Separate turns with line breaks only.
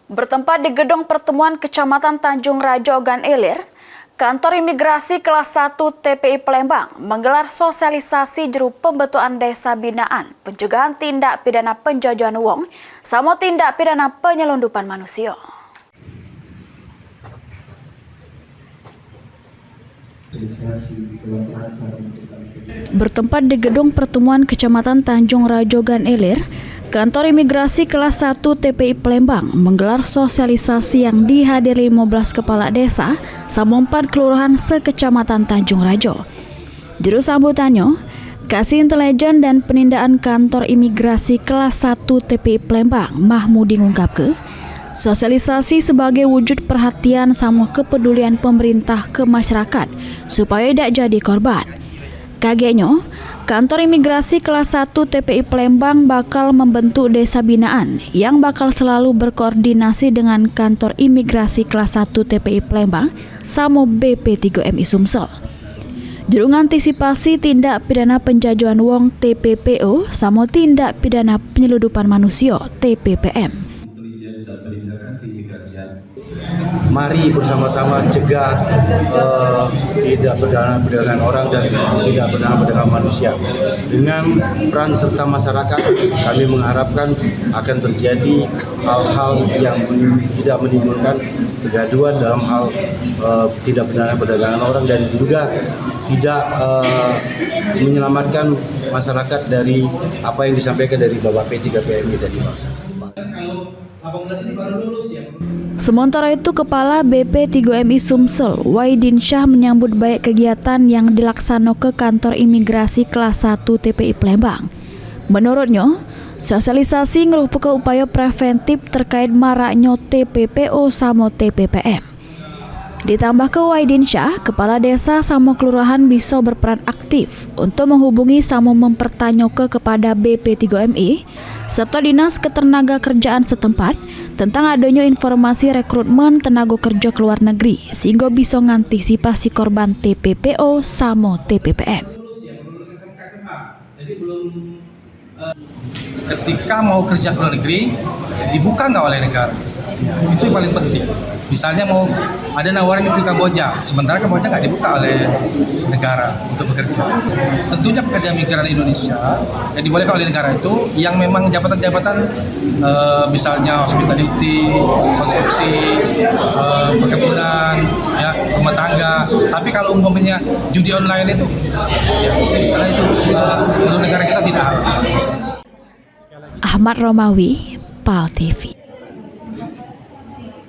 Bertempat di gedung pertemuan Kecamatan Tanjung Rajo Ogan Ilir, Kantor Imigrasi Kelas 1 TPI Palembang menggelar sosialisasi juru pembentukan desa binaan, pencegahan tindak pidana penjajahan wong, sama tindak pidana penyelundupan manusia. Bertempat di gedung pertemuan Kecamatan Tanjung Rajo Ogan Ilir, Kantor Imigrasi Kelas 1 TPI Palembang menggelar sosialisasi yang dihadiri 15 kepala desa sama 4 kelurahan sekecamatan Tanjung Rajo. Juru sambutannya, Kasih Intelijen dan Penindaan Kantor Imigrasi Kelas 1 TPI Palembang, Mahmudi ngungkapke, sosialisasi sebagai wujud perhatian sama kepedulian pemerintah ke masyarakat supaya tidak jadi korban. Kagetnya, Kantor Imigrasi Kelas 1 TPI Palembang bakal membentuk desa binaan yang bakal selalu berkoordinasi dengan Kantor Imigrasi Kelas 1 TPI Palembang sama BP3MI Sumsel. Juru antisipasi tindak pidana penjajahan wong TPPO sama tindak pidana penyeludupan manusia TPPM.
Mari bersama-sama cegah tidak perdagangan orang dan tidak perdagangan manusia. Dengan peran serta masyarakat, kami mengharapkan akan terjadi hal-hal yang tidak menimbulkan kegaduhan dalam hal tidak perdagangan orang dan juga tidak menyelamatkan masyarakat dari apa yang disampaikan dari Bapak P3PMI tadi, Pak.
Sementara itu, Kepala BP3MI Sumsel, Waidin Syah menyambut baik kegiatan yang dilaksanakan ke Kantor Imigrasi Kelas 1 TPI Palembang. Menurutnya, sosialisasi merupakan upaya preventif terkait maraknya TPPO sama TPPM. Ditambah ke Waidin Syah, Kepala Desa sama Kelurahan bisa berperan aktif untuk menghubungi sama mempertanyakan kepada BP3MI serta Dinas Ketenagakerjaan setempat tentang adanya informasi rekrutmen tenaga kerja ke luar negeri sehingga bisa mengantisipasi korban TPPO sama TPPM.
Ketika mau kerja ke luar negeri, dibuka nggak oleh negara? Itu yang paling penting. Misalnya mau ada nawaran ke Kamboja, sementara Kamboja nggak dibuka oleh negara untuk bekerja. Tentunya pekerja migran Indonesia yang dibolehkan oleh negara itu yang memang jabatan-jabatan misalnya hospitality, konstruksi, perkebunan, ya, rumah tangga. Tapi kalau umpamanya judi online itu, ya, karena itu untuk negara kita tidak.
Ahmad Romawi, PAL TV.